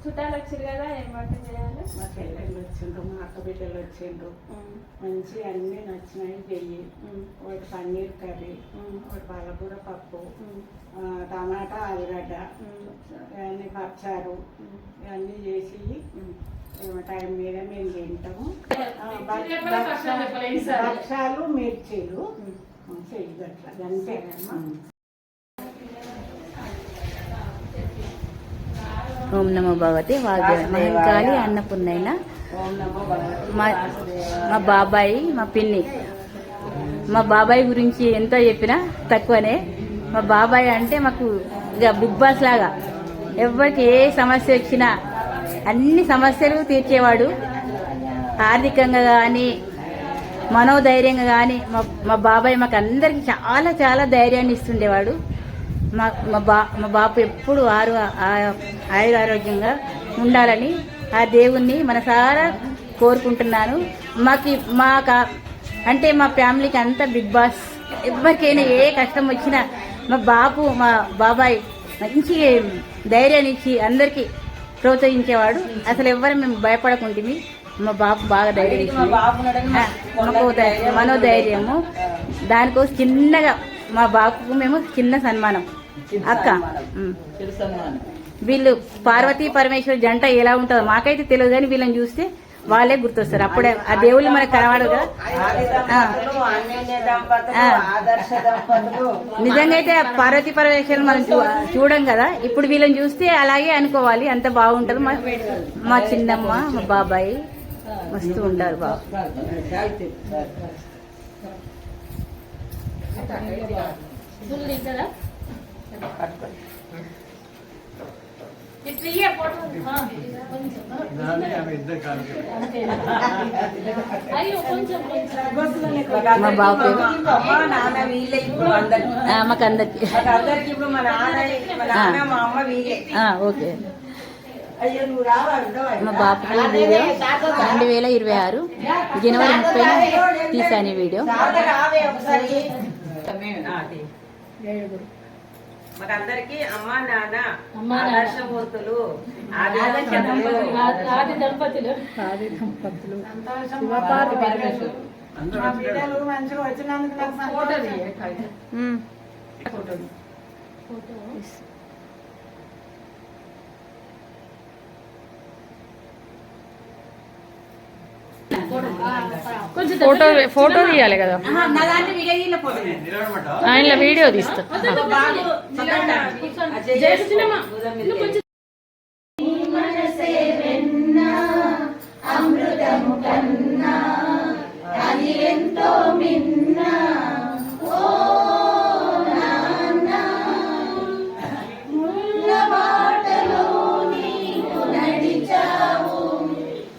చుట్టాలు వచ్చారు కదా, ఏం వంట చేయాలి? మా పిల్లలు వచ్చిండ్రు, మా అక్క బిడ్డలు వచ్చిండ్రు. మంచి అన్నీ నచ్చినాయి చెయ్యి. ఒకటి పన్నీర్ కర్రీ, ఒకటి పాలకూర పప్పు, టమాటా ఆలుగడ్డ, ఇవన్నీ పచ్చారు, ఇవన్నీ చేసి టైం మీద మేము తింటాము. భక్షాలు మిర్చీలు చెయ్యి అట్లా అంతేనమ్మా. ఓం నమో భగవతి మహంకాళి అన్నపూర్ణైన. మా బాబాయి, మా పిన్ని, మా బాబాయ్ గురించి ఎంతో చెప్పినా తక్కువనే. మా బాబాయ్ అంటే మాకు ఇక బిగ్ బాస్ లాగా, ఎవరికి ఏ సమస్య వచ్చినా అన్ని సమస్యలు తీర్చేవాడు. ఆర్థికంగా కానీ మనోధైర్యంగా కానీ మా బాబాయ్ మాకు అందరికి చాలా చాలా ధైర్యాన్ని ఇస్తుండేవాడు. మా బాపు ఎప్పుడు ఆరోగ్యంగా ఉండాలని ఆ దేవుణ్ణి మనసారా కోరుకుంటున్నాను. అంటే మా ఫ్యామిలీకి అంతా బిగ్ బాస్. ఎవరికైనా ఏ కష్టం వచ్చినా మా బాబాయ్ మంచి ధైర్యాన్ని ఇచ్చి అందరికీ ప్రోత్సహించేవాడు. అసలు ఎవరు మేము భయపడకుంటుంది. మా బాపు బాగా ధైర్యం ఇచ్చింది, మాకు మనోధైర్యము. దానికోసం చిన్నగా మా బాపుకు మేము చిన్న సన్మానం. అక్క, వీళ్ళు పార్వతీ పరమేశ్వర జంట ఎలా ఉంటుందో మాకైతే తెలియదు, కానీ వీళ్ళని చూస్తే వాళ్ళే గుర్తొస్తారు. అప్పుడే ఆ దేవుళ్ళు మనకు కనబడదు కదా. నిజంగా అయితే పార్వతీ పరమేశ్వరులు మనం చూడం కదా. ఇప్పుడు వీళ్ళని చూస్తే అలాగే అనుకోవాలి, అంత బాగుంటది. మా చిన్నమ్మ, మా బాబాయ్ మస్తు ఉంటారు బాబు. మా బాబు మాకందరికి ఓకే. మా బాపుకి వీడియో 2026 జనవరి 30 తీసాను ఈ వీడియో. మాకందరికి అమ్మా నాన్న ఆదర్శమూర్తులు, ఆది దంపతులు మా బిడ్డలు మంచిగా వచ్చినందుకు ఫోటో తీయాలి కదా, ఆయన వీడియో తీస్తా. అమృతము కన్నా అది ఎంతో మిన్నా. ఓ నాన్న, ముళ్ళ బాటలో నీవు నడిచావు,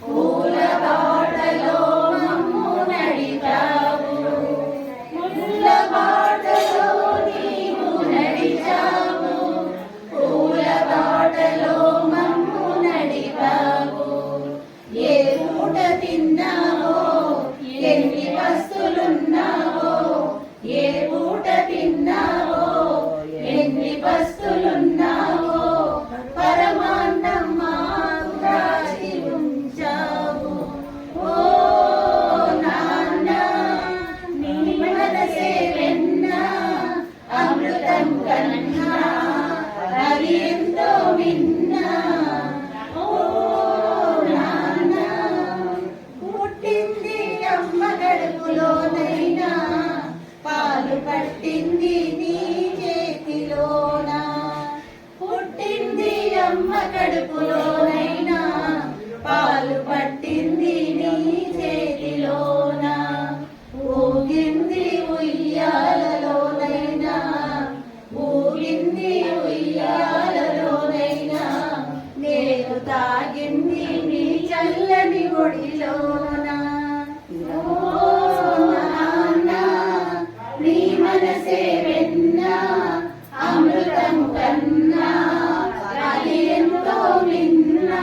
పూల బాటలో మమ్ము నడిపావు. ముళ్ళ బాటలో నీవు నడిచావు, పూల బాటలో మమ్ము నడిపావు. ఏ పూట తిన్నావో, ఎన్ని పస్తులున్నావో, ఏ పూట తిన్నావో, ఎన్ని పస్తులున్నావో, పరమాన్నం మాకు రాసి ఉంచావు. ఓ నాన్న, నీ మనసే వెన్నా, అమృతం కన్నా అది ఎంతో మిన్నా. పుట్టింది అమ్మ కడుపులోనైనా, పాలు పట్టింది నీ చేతిలోనా. పుట్టింది అమ్మ కడుపులోనైనా, పాలు పట్టింది నీ చేతిలోనా. ఊగింది ఉయ్యాలలోనైనా, ఊగింది ఉయ్యాలలోనైనా, నేను తాగింది నీ చల్లని ఒడిలోనా. ఓ నాన్న, నీ మనసే వెన్నా, అమృతం కన్నా అది ఎంతో మిన్నా.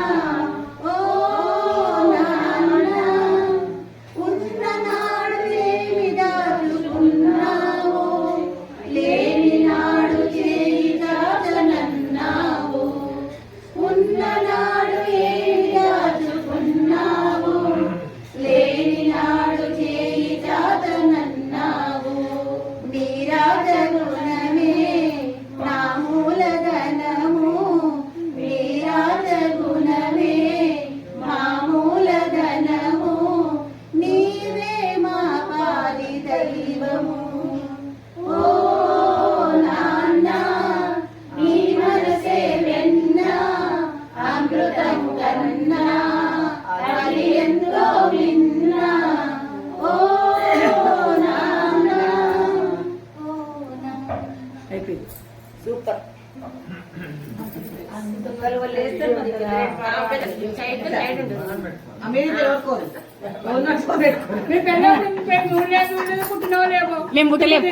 మేము పుట్టలేము.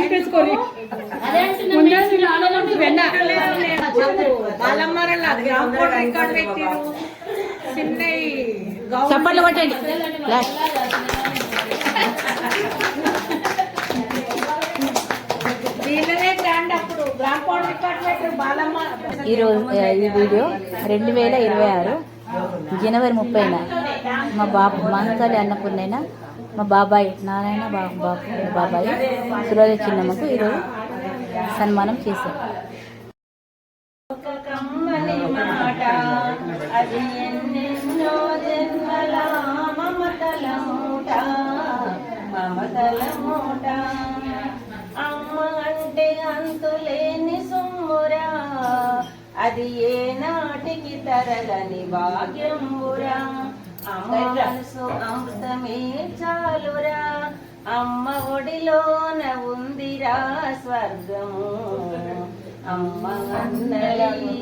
చప్పట్లు కొట్టండి. ఈరోజు ఈ వీడియో 2026 జనవరి 30న మా మాంకాలి అన్నపూర్ణైన మా బాబాయ్ నారాయణ బాబాయ్ సురోజ చిన్నమ్మకు ఈరోజు సన్మానం చేశారు. అది ఎన్నెన్నో జన్మల మమతల మూట, మమతల మూట. అమ్మ అంటే అంతులేని సొమ్మురా, అది ఏ నాటికి తరగని భాగ్యంబురా. అమ్మ మనసు అమృతమే చాలురా, అమ్మ ఒడిలోన ఉందిరా స్వర్గము. అమ్మ అన్నది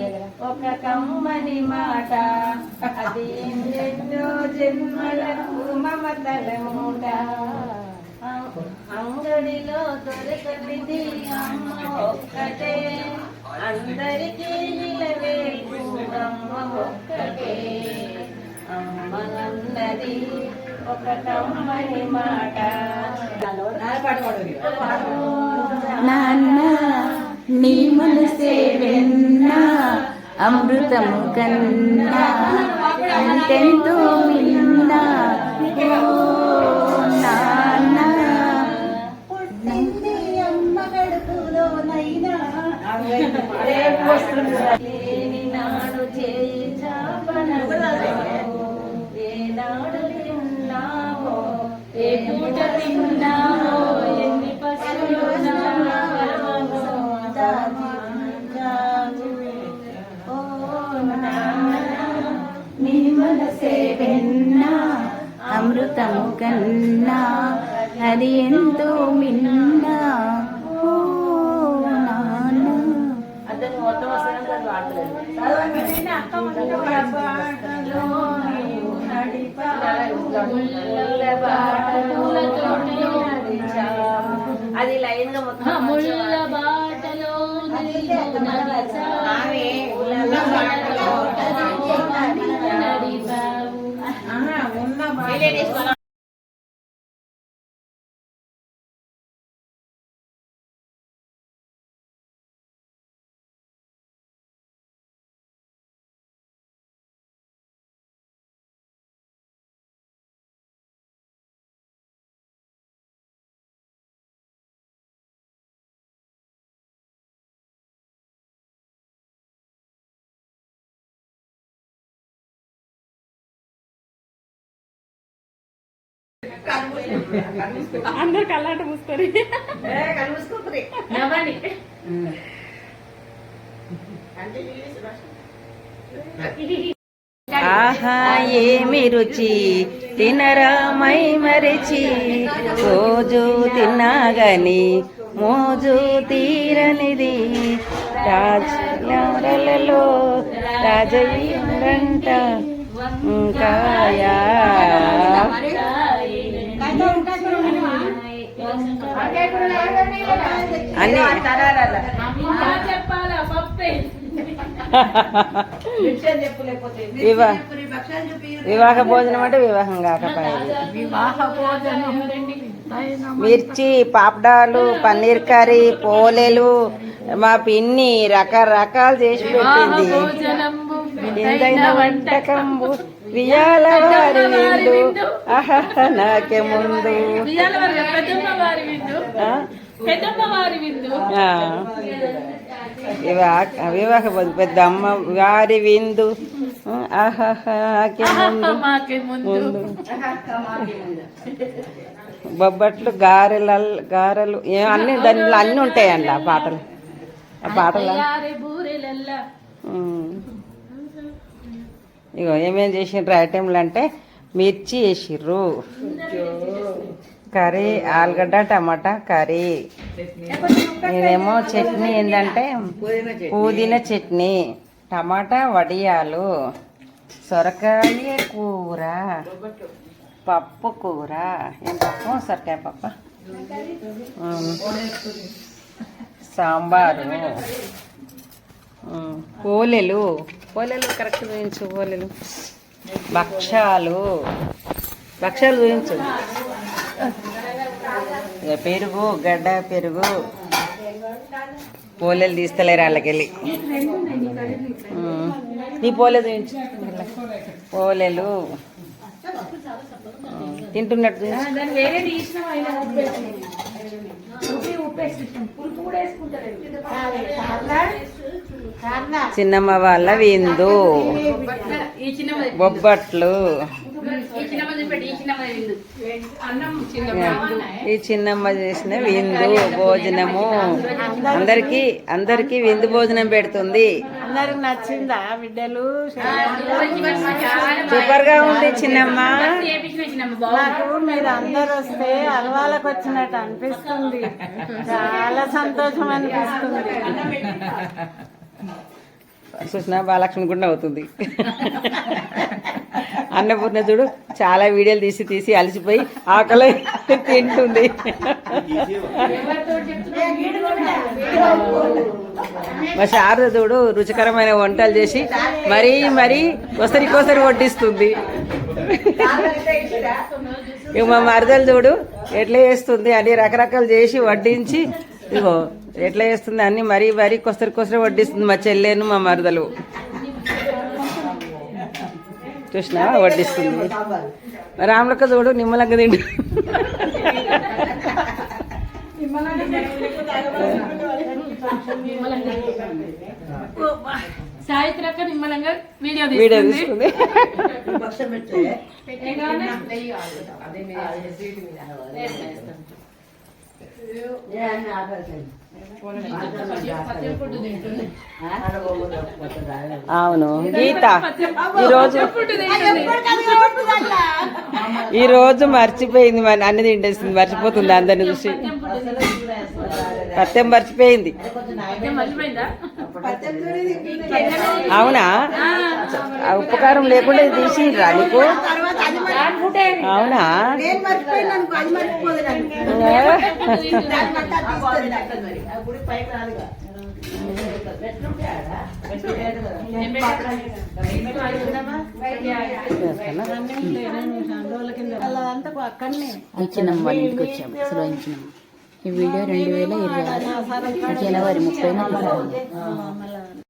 ఒక కమ్మని మాట, అది ఎన్నెన్నో జన్మలకు మమతల మూట. అంగడిలో దొరకటిది అమ్మ ఒక్కటే, అందరికీ నిలవేకు అమ్మ ఒక్కటే. అమ్మ అన్నది ఒక కమ్మని మాట. నాన్న నీ మనసే వెన్నా, అమృతము కన్నా అంతెంతో మిన్నా. నాన్న పుట్టింది అమ్మ గడుపులోనైనా, లేని నాడు చేయి చాపనన్నావు. ఏనాడు తిన్నావో, ఏ పూట తిన్నావో, ఎన్ని పసులు నీ మనసే వెన్నా, అమృతము కన్నా అది ఎంతో మిన్నా. ఓ నాన్న అతను మొత్తం వస్తాను అది లైన్ గా మొత్తం ముళ్ళ బాటలో అందరు కళ్ళాట మూసుకొని నవ్వండి. ఆహా ఏమి రుచి తినరా మై మరిచి, రోజు తిన్నాగని మోజు తీరనిది. రాజలలో రాజయ్యంట కాయా. అన్ని వివాహ భోజనం అంటే వివాహం కాకపోయేది. మిర్చి, పాపడాలు, పన్నీర్ కర్రీ, పోలేలు మా పిన్ని రకరకాలు చేసి పెట్టింది. ఎందైనా వంటకంబు వియాల వారి విందు, నాకే ముందు వివాహ పెద్ద అమ్మ వారి విందు, నాకే ముందు. బొబ్బట్లు, గారెలు అన్ని దానిలో అన్నీ ఉంటాయండి ఆ పాటలు. ఆ పాటలు ఇగో ఏమేమి చేసిండ్రు ఐటెంలు అంటే మిర్చి వేసిర్రు, కర్రీ ఆలుగడ్డ టమాటా కర్రీ, ఇదేమో చట్నీ ఏంటంటే పుదీనా చట్నీ, టమాటా వడియాలు, సొరకాయ కూర, పప్పు కూర. ఏం పప్పు? సొరకాయ పప్పు. సాంబారు, పోలెలు కరెక్ట్ చూపించు. పోలెలు, భక్షాలు చూపించు. ఇక పెరుగు, గడ్డ పెరుగు. పోలేలు తీస్తలేరు వాళ్ళకెళ్ళి. నీ పోలే చూపించు. పోలేలు తింటున్నట్టు చిన్నమ్మ వాళ్ళ విందు, బొబ్బట్లు. ఈ చిన్నమ్మ చేసిన విందు భోజనము. అందరికి విందు భోజనం పెడుతుంది. అందరికి నచ్చిందా బిడ్డలు? సూపర్ గా ఉంది చిన్నమ్మ. నాకు మీరు అందరు వస్తే అలవాళ్ళకి వచ్చినట్టు అనిపిస్తుంది. చాలా సంతోషం అనిపిస్తుంది. చూసినా బాలక్ష్మి కూడా అవుతుంది. అన్నపూర్ణ చూడు చాలా వీడియోలు తీసి అలసిపోయి ఆకలి తింటుంది. మా శారద చూడు రుచికరమైన వంటలు చేసి మరీ కొసరి వడ్డిస్తుంది. ఇక మా మరదలు చూడు ఎట్లా చేస్తుంది, అన్ని రకరకాలు చేసి వడ్డించి ఇగో ఎట్లా చేస్తుంది అన్ని మరీ కొసరి వడ్డిస్తుంది మా చెల్లెను మా మరదలు. చూసినా వడ్డిస్తుంది. రాములక్క చూడు నిమ్మలంగా తిండు. సాయిత్రక్క నిమ్మలంగా వీడియో తీసుకుంది. అవును గీత ఈరోజు మర్చిపోయింది. మరి అన్ని తింటేస్తుంది, మర్చిపోతుంది అందరిని చూసి. పత్యం మర్చిపోయింది. అవునా? ఉపకారం లేకుండా తీసిండ్రా నీకు? అవునా? ఇచ్చినాం వాళ్ళ ఇంటికి వచ్చాము. అసలు ఇచ్చినాం. ఈ వీడియో 2026 జనవరి 30